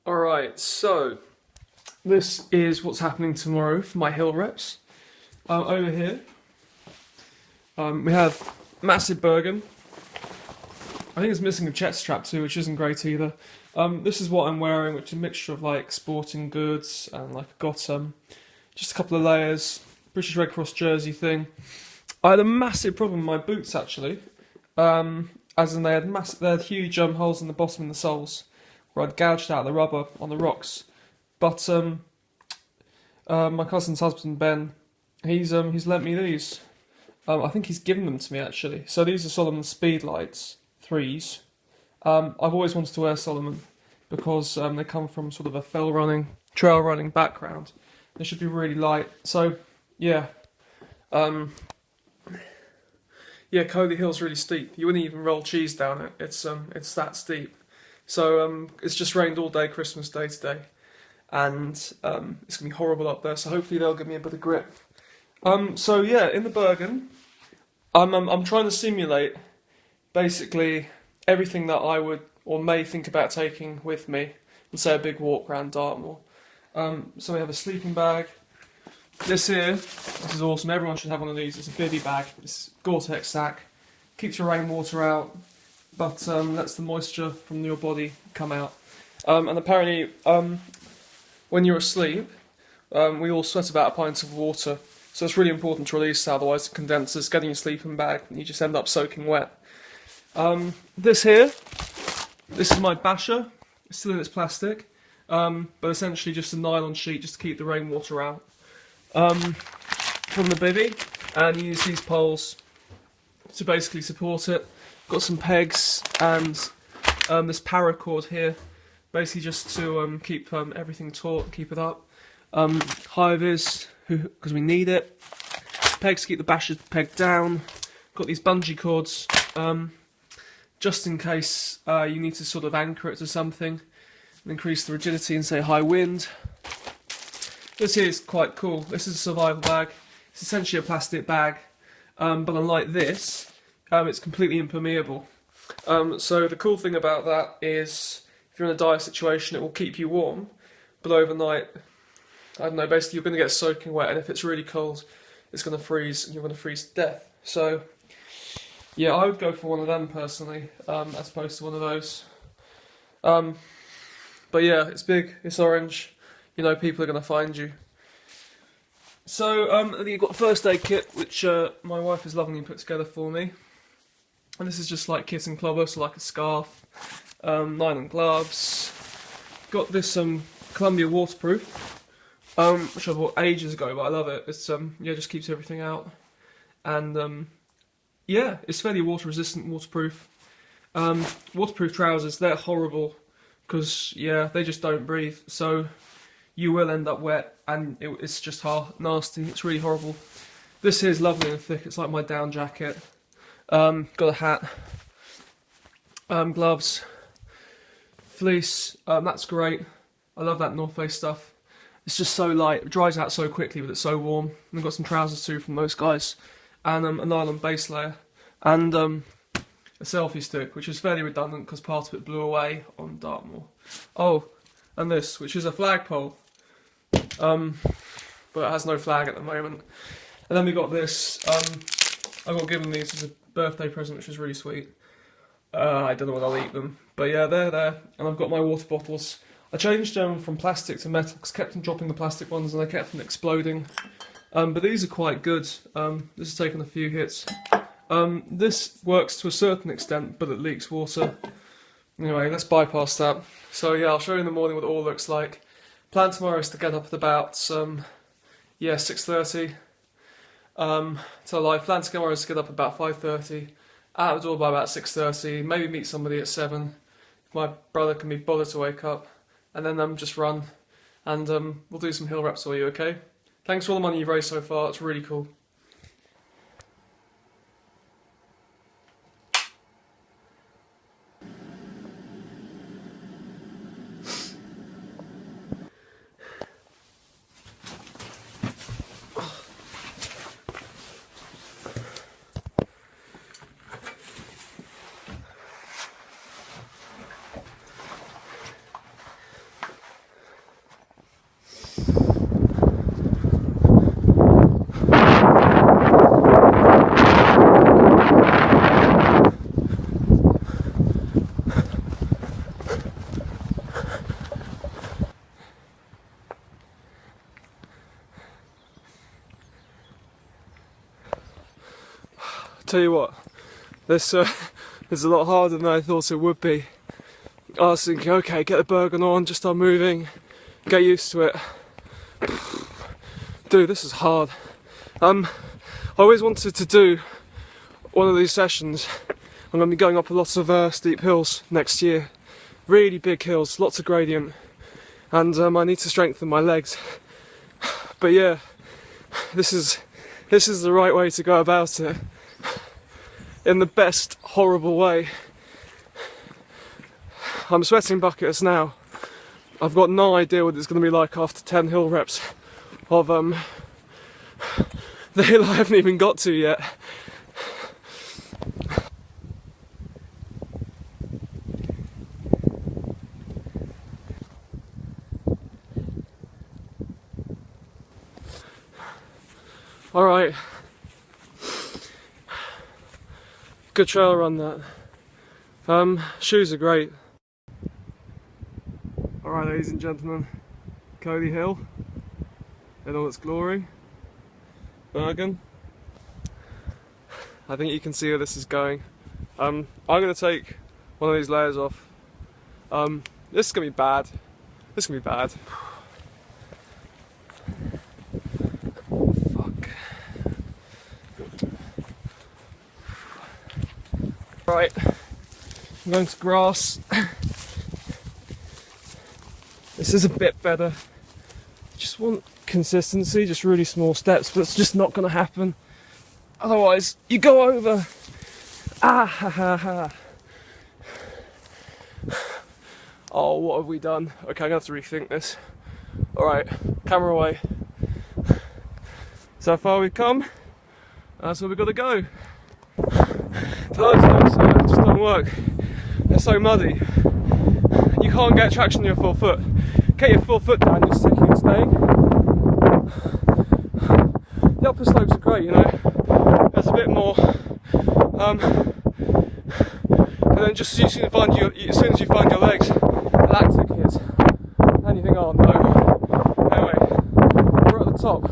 Alright, so this is what's happening tomorrow for my hill reps. Over here, we have massive Bergen. I think it's missing a chest strap too, which isn't great either. This is what I'm wearing, which is a mixture of like sporting goods and like I've got just a couple of layers, British Red Cross jersey thing. I had a massive problem with my boots actually, as in they had huge holes in the bottom of the soles, where I'd gouged out the rubber on the rocks. But my cousin's husband Ben, he's lent me these. I think he's given them to me actually. So these are Solomon Speedlights 3s. I've always wanted to wear Solomon because they come from sort of a trail running background. They should be really light. So yeah, Colley Hill's really steep. You wouldn't even roll cheese down it. It's that steep. So it's just rained all day Christmas Day today, and it's gonna be horrible up there. So hopefully they'll give me a bit of grip. So yeah, in the Bergen, I'm trying to simulate basically everything that I would or may think about taking with me and say a big walk around Dartmoor. So we have a sleeping bag. This is awesome. Everyone should have one of these. It's a bivvy bag. It's Gore-Tex sack. Keeps your rainwater out, but lets the moisture from your body come out. And apparently, when you're asleep, we all sweat about a pint of water. So it's really important to release that, otherwise it condenses, get in your sleeping bag, and you just end up soaking wet. This is my basher. It's still in its plastic, but essentially just a nylon sheet just to keep the rainwater out. From the bivvy, and you use these poles to basically support it. Got some pegs and this paracord here, basically just to keep everything taut, keep it up. High vis, because we need it. Pegs to keep the basher pegged down. Got these bungee cords, just in case you need to sort of anchor it to something and increase the rigidity in, say, high wind. This here is quite cool. This is a survival bag. It's essentially a plastic bag, but unlike this, it's completely impermeable. So the cool thing about that is, if you're in a dire situation, it will keep you warm, but overnight, I don't know, basically you're going to get soaking wet, and if it's really cold, it's going to freeze, and you're going to freeze to death. So, yeah, I would go for one of them personally, as opposed to one of those. But yeah, it's big, it's orange. You know, people are going to find you. So, then you've got a first aid kit, which my wife has lovingly put together for me. And this is just like kit and clobber, so like a scarf, nylon gloves. Got this Columbia waterproof, which I bought ages ago, but I love it. It's yeah, just keeps everything out. And yeah, it's fairly water resistant, waterproof. Waterproof trousers, they're horrible because yeah, they just don't breathe. So you will end up wet, and it's just nasty. It's really horrible. This here is lovely and thick. It's like my down jacket. Got a hat, gloves, fleece. That's great. I love that North Face stuff. It's just so light. It dries out so quickly, but it's so warm. And I've got some trousers too from those guys, and a nylon base layer, and a selfie stick, which is fairly redundant because part of it blew away on Dartmoor. Oh, and this, which is a flagpole. But it has no flag at the moment. And then we got this. I got given these as a birthday present, which is really sweet. I don't know when I'll eat them, but yeah, they're there. And I've got my water bottles. I changed them from plastic to metal because I kept on dropping the plastic ones and they kept on exploding. But these are quite good. This has taken a few hits. This works to a certain extent, but it leaks water. Anyway, let's bypass that. So yeah, I'll show you in the morning what it all looks like. Plan tomorrow is to get up at about 6:30. So live plan tomorrow is to get up about 5:30. Out the door by about 6:30. Maybe meet somebody at 7. If my brother can be bothered to wake up, and then just run, and we'll do some hill reps for you. Okay? Thanks for all the money you've raised so far. It's really cool. tell you what, this is a lot harder than I thought it would be. I was thinking, okay, get the Bergen on, just start moving, get used to it. Dude, this is hard. I always wanted to do one of these sessions. I'm going to be going up a lot of steep hills next year. Really big hills, lots of gradient. And I need to strengthen my legs. But yeah, this is the right way to go about it. In the best horrible way. I'm sweating buckets now. I've got no idea what it's going to be like after 10 hill reps of the hill I haven't even got to yet. Alright. Good trail run that. Shoes are great. Alright, ladies and gentlemen, Colley Hill in all its glory. Bergen. I think you can see where this is going. I'm going to take one of these layers off. This is going to be bad. This is going to be bad. Fuck. Right, I'm going to grass. This is a bit better. Just want consistency, just really small steps, but it's just not going to happen. Otherwise, you go over. Ah ha ha ha. Oh, what have we done? Okay, I'm going to have to rethink this. Alright, camera away. So far we've come. That's where we've got to go. Those slopes just don't work. They're so muddy. You can't get traction on your 4 foot. Get your 4 foot down, you're sticking and staying. The upper slopes are great, you know. There's a bit more. And then just as soon as you find your legs, the lactic hits. Then you think, oh no. Anyway, we're at the top.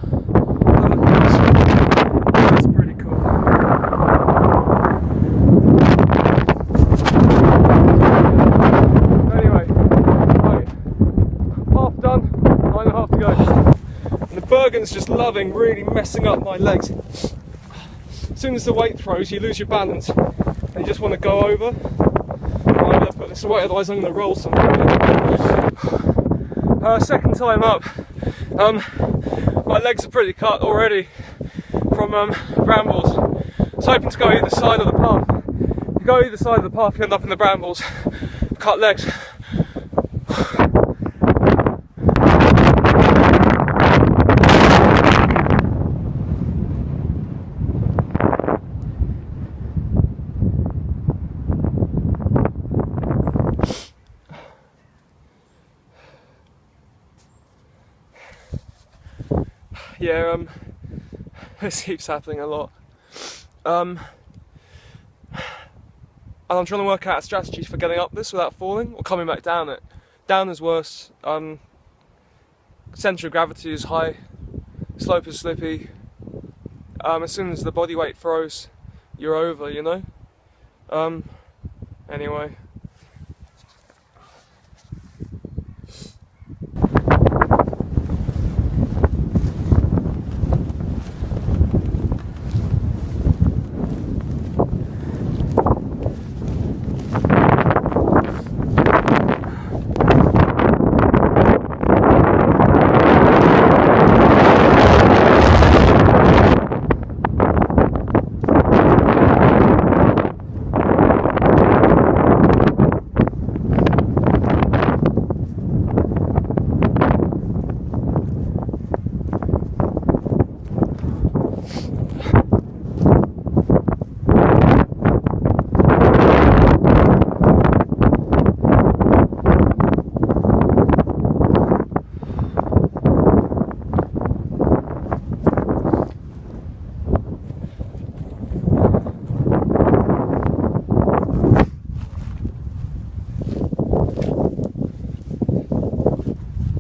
That's pretty cool. Anyway, right, half done, 9.5 to go. And the Bergen's just loving really messing up my legs. As soon as the weight throws, you lose your balance and you just want to go over. I'm going to put this away, otherwise I'm going to roll something. Second time up, my legs are pretty cut already from brambles. I was hoping to go either side of the path. If you go either side of the path, you end up in the brambles. Cut legs. Yeah, this keeps happening a lot. And I'm trying to work out a strategy for getting up this without falling or coming back down it. Down is worse. Centre of gravity is high. Slope is slippy. As soon as the body weight throws, you're over, you know? Anyway.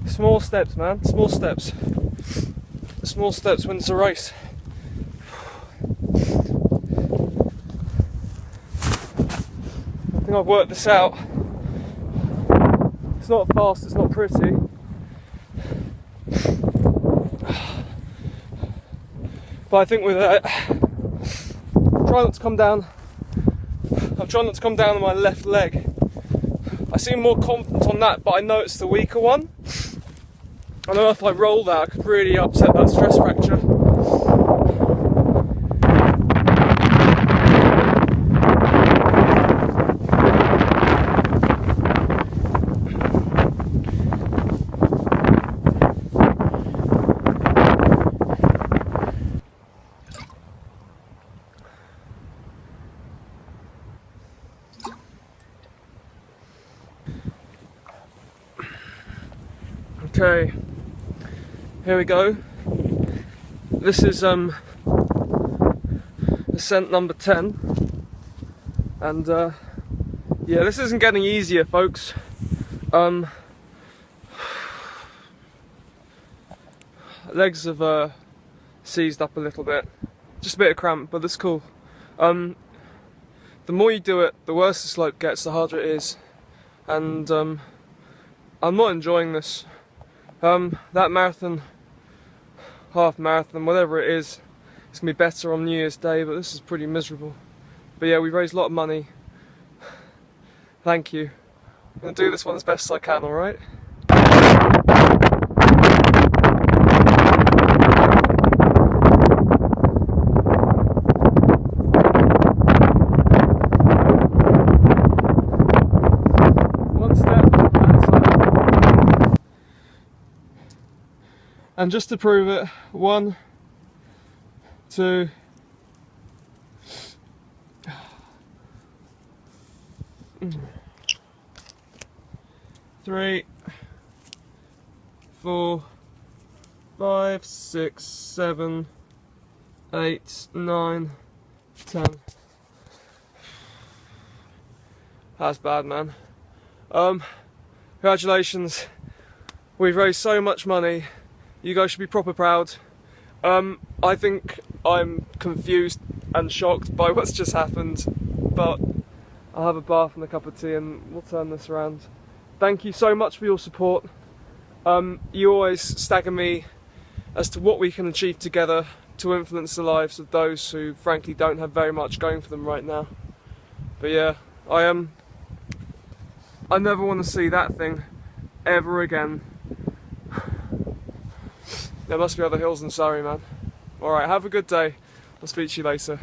Small steps, man. Small steps. The small steps wins the race. think I've worked this out. It's not fast, it's not pretty. But I think with that, I'm trying not to come down on my left leg. I seem more confident on that, but I know it's the weaker one. I know if I roll that, I could really upset that stress fracture. Okay, here we go. This is ascent number 10, and yeah, this isn't getting easier, folks. Legs have seized up a little bit, just a bit of cramp, but that's cool. The more you do it, the worse the slope gets, the harder it is, and I'm not enjoying this. That marathon, half marathon, whatever it is, it's going to be better on New Year's Day, but this is pretty miserable. But yeah, we've raised a lot of money. Thank you. I'm going to do this one as best as I can, alright? One step at a time. And just to prove it, 1, 2, 3, 4, 5, 6, 7, 8, 9, 10. That's bad, man. Congratulations. We've raised so much money. You guys should be proper proud. I think I'm confused and shocked by what's just happened, but I'll have a bath and a cup of tea and we'll turn this around. Thank you so much for your support. You always stagger me as to what we can achieve together to influence the lives of those who frankly don't have very much going for them right now. But yeah, I never want to see that thing ever again. There must be other hills in Surrey, man. Alright, have a good day. I'll speak to you later.